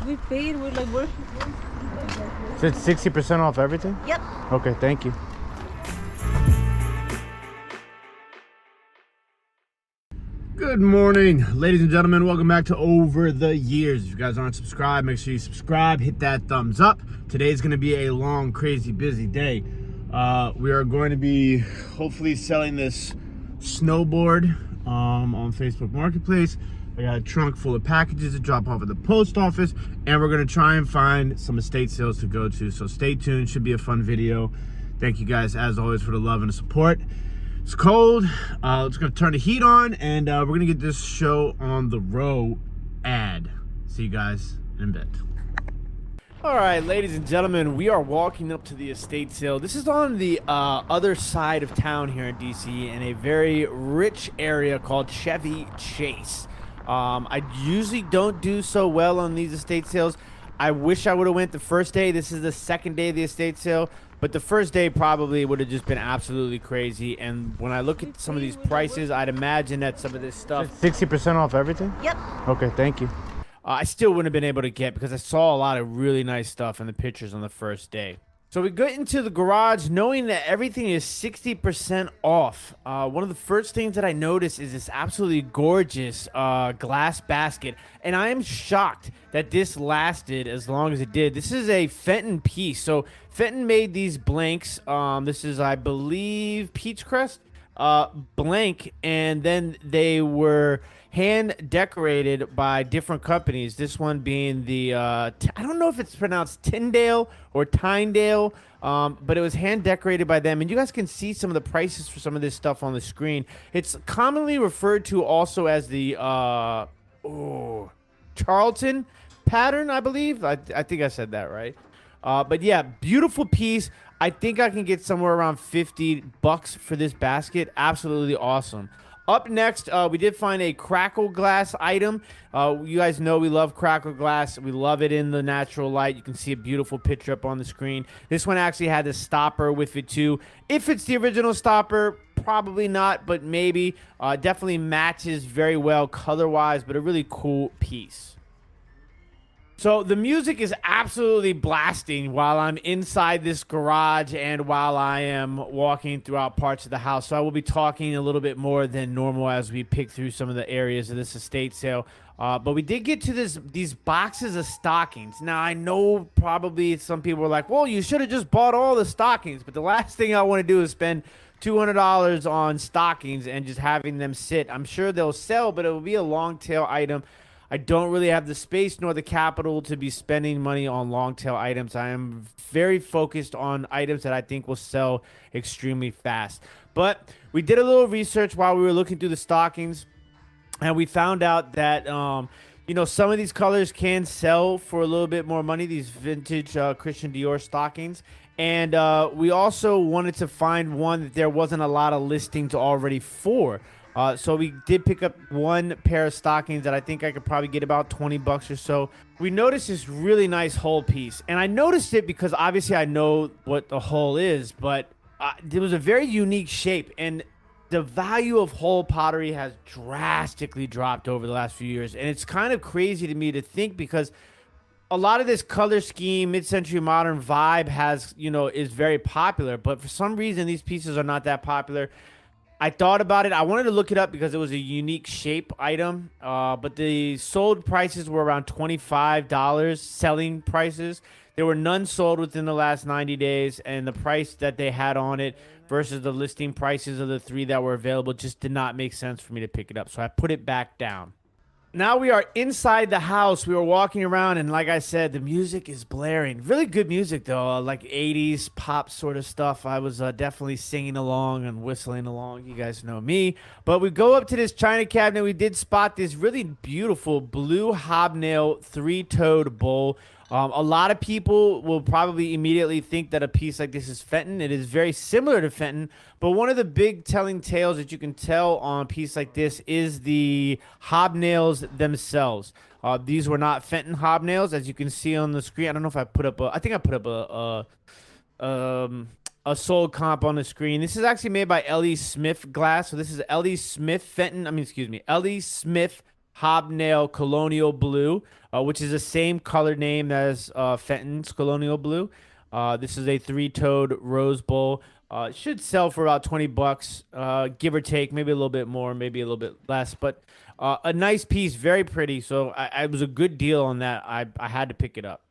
We paid. We're like, we're So it's 60% off everything? Yep. Okay, thank you. Good morning, ladies and gentlemen. Welcome back to Over the Years. If you guys aren't subscribed, make sure you subscribe, hit that thumbs up. Today's going to be a long, crazy, busy day. We are going to be hopefully selling this snowboard on Facebook Marketplace. I got a trunk full of packages to drop off at the post office, and we're going to try and find some estate sales to go to. So stay tuned. Should be a fun video. Thank you guys, as always, for the love and the support. It's cold. It's gonna turn the heat on, and we're gonna get this show on the road ad. See you guys in a bit. All right, ladies and gentlemen, we are walking up to the estate sale. This is on the other side of town here in DC, in a very rich area called Chevy Chase. I usually don't do so well on these estate sales. I wish I would have went the first day. This is the second day of the estate sale. But the first day probably would have just been absolutely crazy. And when I look at some of these prices, I'd imagine that some of this stuff... 60% off everything? Yep. Okay, thank you. I still wouldn't have been able to get, because I saw a lot of really nice stuff in the pictures on the first day. So we get into the garage knowing that everything is 60% off. One of the first things that I noticed is this absolutely gorgeous glass basket. And I am shocked that this lasted as long as it did. This is a Fenton piece. So Fenton made these blanks. This is, I believe, Peach Crest blank. And then they were hand decorated by different companies. This one being the I don't know if it's pronounced Tyndale or Tyndale, but it was hand decorated by them, and you guys can see some of the prices for some of this stuff on the screen. It's commonly referred to also as the Charlton pattern, I believe. I think I said that right. But yeah, beautiful piece. I think I can get somewhere around $50 for this basket. Absolutely awesome. Up next, we did find a crackle glass item. You guys know we love crackle glass. We love it in the natural light. You can see a beautiful picture up on the screen. This one actually had a stopper with it too. If it's the original stopper, probably not, but maybe. Definitely matches very well color-wise, but a really cool piece. So the music is absolutely blasting while I'm inside this garage and while I am walking throughout parts of the house. So I will be talking a little bit more than normal as we pick through some of the areas of this estate sale. But we did get to these boxes of stockings. Now, I know probably some people are like, well, you should have just bought all the stockings. But the last thing I want to do is spend $200 on stockings and just having them sit. I'm sure they'll sell, but it will be a long tail item. I don't really have the space nor the capital to be spending money on long tail items. I am very focused on items that I think will sell extremely fast. But we did a little research while we were looking through the stockings, and we found out that you know, some of these colors can sell for a little bit more money, these vintage Christian Dior stockings. And we also wanted to find one that there wasn't a lot of listings already for. So we did pick up one pair of stockings that I think I could probably get about $20 or so. We noticed this really nice hull piece, and I noticed it because obviously I know what the hull is, but it was a very unique shape, and the value of hull pottery has drastically dropped over the last few years. And it's kind of crazy to me to think, because a lot of this color scheme, mid-century modern vibe has, you know, is very popular, but for some reason these pieces are not that popular. I thought about it. I wanted to look it up because it was a unique shape item, but the sold prices were around $25 selling prices. There were none sold within the last 90 days, and the price that they had on it versus the listing prices of the three that were available just did not make sense for me to pick it up, so I put it back down. Now we are inside the house. We were walking around, and like I said, the music is blaring. Really good music, though, like 80s pop sort of stuff. I was definitely singing along and whistling along. You guys know me. But we go up to this china cabinet. We did spot this really beautiful blue hobnail three-toed bowl. A lot of people will probably immediately think that a piece like this is Fenton. It is very similar to Fenton, but one of the big telling tales that you can tell on a piece like this is the hobnails themselves. These were not Fenton hobnails, as you can see on the screen. I don't know if I put up I think I put up a sold comp on the screen. This is actually made by L.E. Smith glass. So this is L.E. Smith Fenton. L.E. Smith Hobnail Colonial Blue, which is the same color name as Fenton's Colonial Blue. This is a three-toed rose bowl. It should sell for about 20 bucks, give or take, maybe a little bit more, maybe a little bit less, but a nice piece, very pretty. So it was a good deal on that. I had to pick it up.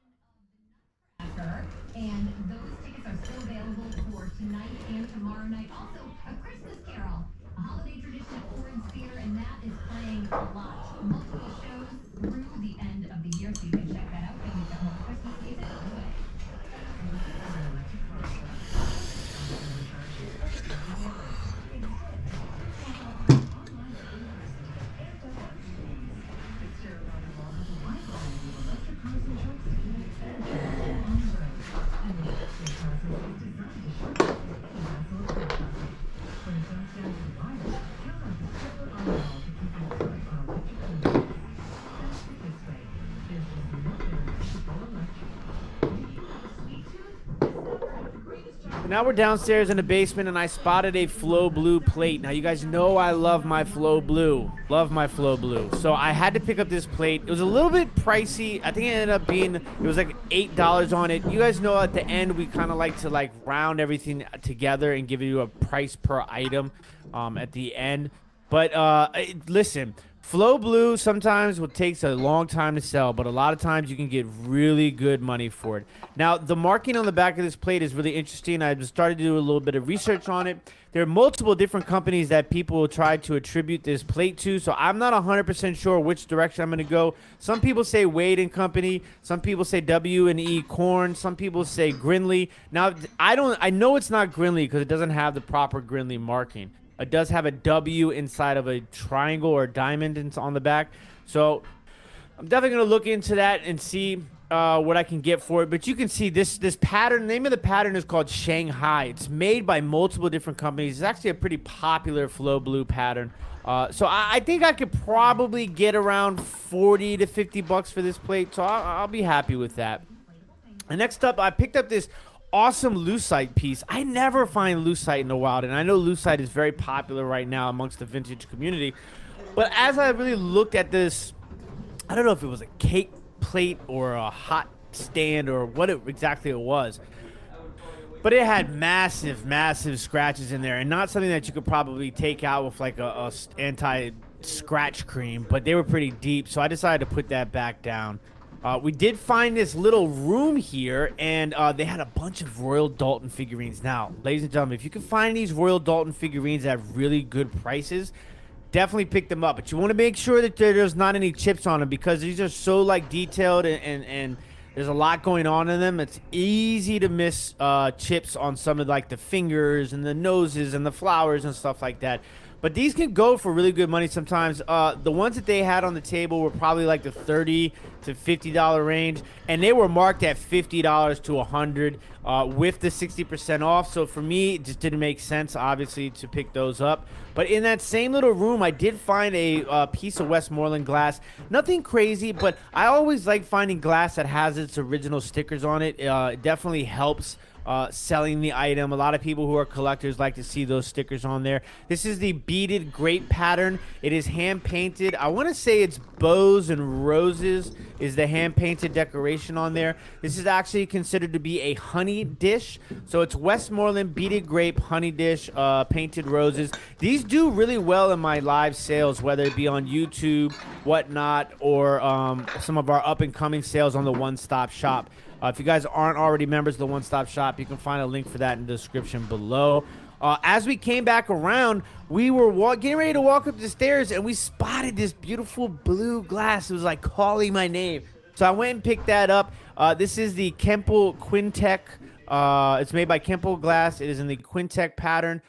And those tickets are still available for tonight and tomorrow night. Also, A Christmas Carol, a holiday tradition at Ford's Theater, and that is playing a lot. Multiple shows through the end of the year, so you can check that out. And we've got more Christmas music on the way. Now we're downstairs in the basement, and I spotted a Flow Blue plate. Now, you guys know I love my Flow Blue. Love my Flow Blue. So I had to pick up this plate. It was a little bit pricey. I think it ended up being, it was like $8 on it. You guys know at the end, we kind of like to like round everything together and give you a price per item at the end. But listen, Flow Blue sometimes takes a long time to sell, but a lot of times you can get really good money for it. Now, the marking on the back of this plate is really interesting. I started to do a little bit of research on it. There are multiple different companies that people will try to attribute this plate to, so I'm not 100% sure which direction I'm going to go. Some people say Wade and Company. Some people say W&E Corn. Some people say Grinley. Now, I know it's not Grinley because it doesn't have the proper Grinley marking. It does have a W inside of a triangle or a diamond on the back. So I'm definitely going to look into that and see what I can get for it. But you can see this pattern. The name of the pattern is called Shanghai. It's made by multiple different companies. It's actually a pretty popular Flow Blue pattern. So I think I could probably get around 40 to 50 bucks for this plate. So I'll be happy with that. And next up, I picked up this awesome lucite piece. I never find lucite in the wild, and I know lucite is very popular right now amongst the vintage community. But as I really looked at this, I don't know if it was a cake plate or a hot stand or what exactly it was, but it had massive scratches in there, and not something that you could probably take out with like a anti-scratch cream, but they were pretty deep, so I decided to put that back down. We did find this little room here, and they had a bunch of Royal Dalton figurines. Now, ladies and gentlemen, if you can find these Royal Dalton figurines at really good prices, definitely pick them up. But you want to make sure that there's not any chips on them, because these are so like detailed and there's a lot going on in them. It's easy to miss chips on some of like the fingers and the noses and the flowers and stuff like that. But these can go for really good money sometimes. The ones that they had on the table were probably like the $30 to $50 range, and they were marked at $50 to $100 with the 60% off. So for me, it just didn't make sense, obviously, to pick those up. But in that same little room, I did find a piece of Westmoreland glass. Nothing crazy, but I always like finding glass that has its original stickers on it. It definitely helps selling the item. A lot of people who are collectors like to see those stickers on there. This is the beaded grape pattern. It is hand painted. I want to say it's bows and roses is the hand painted decoration on there. This is actually considered to be a honey dish. So it's Westmoreland beaded grape honey dish, painted roses. These do really well in my live sales, whether it be on YouTube, whatnot, or some of our up and coming sales on the One Stop Shop. If you guys aren't already members of the One Stop Shop, you can find a link for that in the description below. As we came back around, we were getting ready to walk up the stairs, and we spotted this beautiful blue glass. It was like calling my name. So I went and picked that up. This is the Kemple Quintec. It's made by Kemple Glass. It is in the Quintec pattern.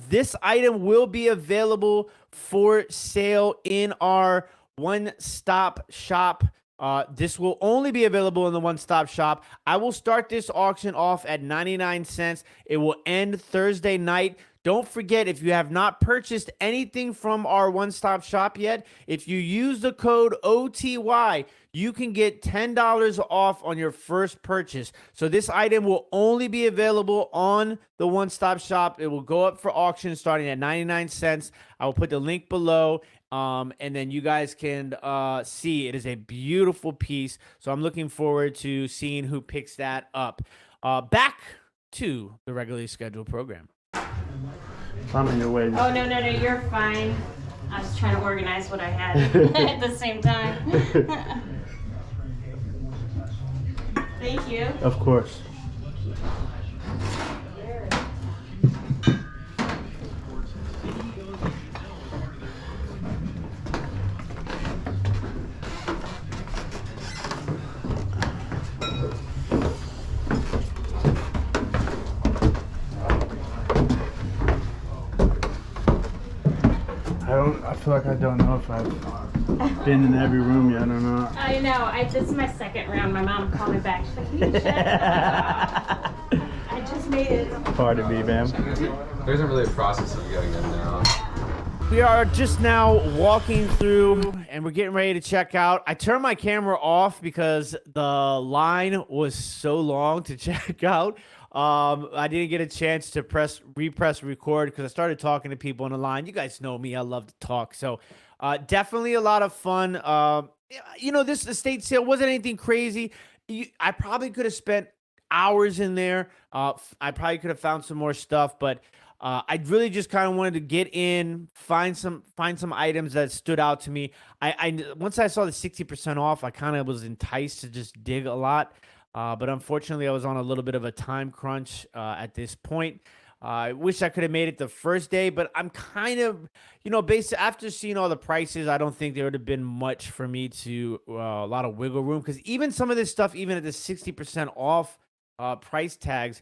This item will be available for sale in our One Stop Shop. This will only be available in the One Stop Shop. I will start this auction off at 99 cents. It will end Thursday night. Don't forget, if you have not purchased anything from our One Stop Shop yet, if you use the code OTY, you can get $10 off on your first purchase. So this item will only be available on the One Stop Shop. It will go up for auction starting at 99 cents. I will put the link below. And then you guys can see it is a beautiful piece. So I'm looking forward to seeing who picks that up. Back to the regularly scheduled program. I'm in your way. Oh, no, you're fine. I was trying to organize what I had at the same time. Thank you. Of course. I feel like I don't know if I've been in every room yet or not. I know. This is my second round. My mom called me back. She's like, "Can you check?" I just made it. Pardon me, ma'am. There isn't really a process of getting them now. We are just now walking through and we're getting ready to check out. I turned my camera off because the line was so long to check out. I didn't get a chance to repress record because I started talking to people on the line. You guys know me. I love to talk. So definitely a lot of fun. This estate sale wasn't anything crazy. I probably could have spent hours in there. I probably could have found some more stuff, but I really just kind of wanted to get in, find some items that stood out to me. Once I saw the 60% off, I kind of was enticed to just dig a lot. But unfortunately, I was on a little bit of a time crunch at this point. I wish I could have made it the first day, but I'm kind of, after seeing all the prices, I don't think there would have been much for me to, a lot of wiggle room. Because even some of this stuff, even at the 60% off price tags,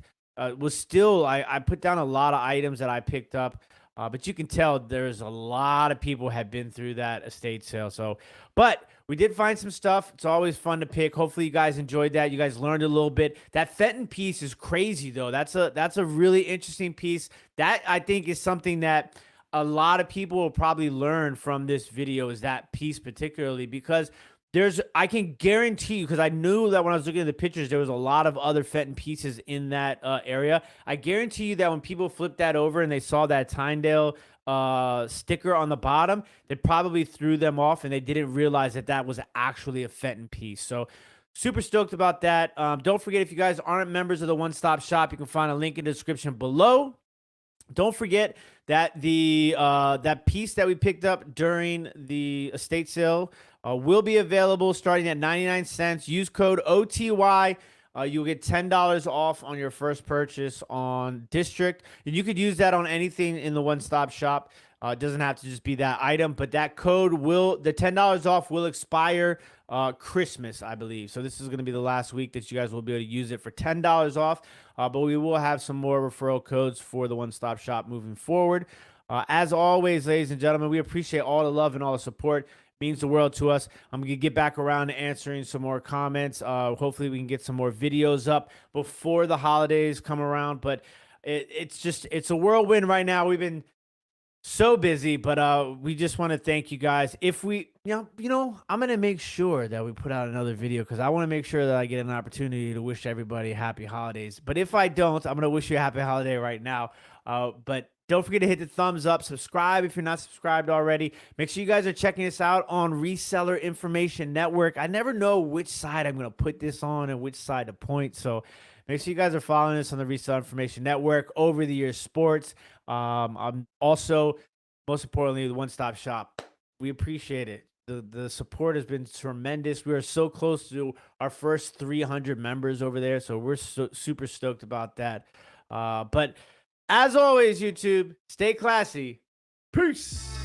was still, I put down a lot of items that I picked up. But you can tell there's a lot of people have been through that estate sale. So, but we did find some stuff. It's always fun to pick. Hopefully you guys enjoyed that. You guys learned a little bit. That Fenton piece is crazy though. That's a really interesting piece. That I think is something that a lot of people will probably learn from this video, is that piece particularly, because I can guarantee you, because I knew that when I was looking at the pictures, there was a lot of other Fenton pieces in that area. I guarantee you that when people flipped that over and they saw that Tyndale sticker on the bottom, they probably threw them off and they didn't realize that that was actually a Fenton piece. So super stoked about that. Don't forget, if you guys aren't members of the One Stop Shop, you can find a link in the description below. Don't forget that that piece that we picked up during the estate sale will be available starting at 99 cents. Use code OTY. You'll get $10 off on your first purchase on District. And you could use that on anything in the one-stop shop. It doesn't have to just be that item, but that code the $10 off will expire Christmas, I believe. So this is going to be the last week that you guys will be able to use it for $10 off. But we will have some more referral codes for the one-stop shop moving forward. As always, ladies and gentlemen, we appreciate all the love and all the support. Means the world to us. I'm gonna get back around to answering some more comments. Hopefully we can get some more videos up before the holidays come around, but it's a whirlwind right now. We've been so busy, but we just want to thank you guys. If we, I'm gonna make sure that we put out another video, because I want to make sure that I get an opportunity to wish everybody happy holidays. But if I don't, I'm gonna wish you a happy holiday right now. But don't forget to hit the thumbs up, subscribe if you're not subscribed already. Make sure you guys are checking us out on Reseller Information Network. I never know which side I'm going to put this on and which side to point. So make sure you guys are following us on the Reseller Information Network, Over the Years Sports. I'm also, most importantly, the One Stop Shop. We appreciate it. The support has been tremendous. We are so close to our first 300 members over there. So we're super stoked about that. But as always, YouTube, stay classy. Peace.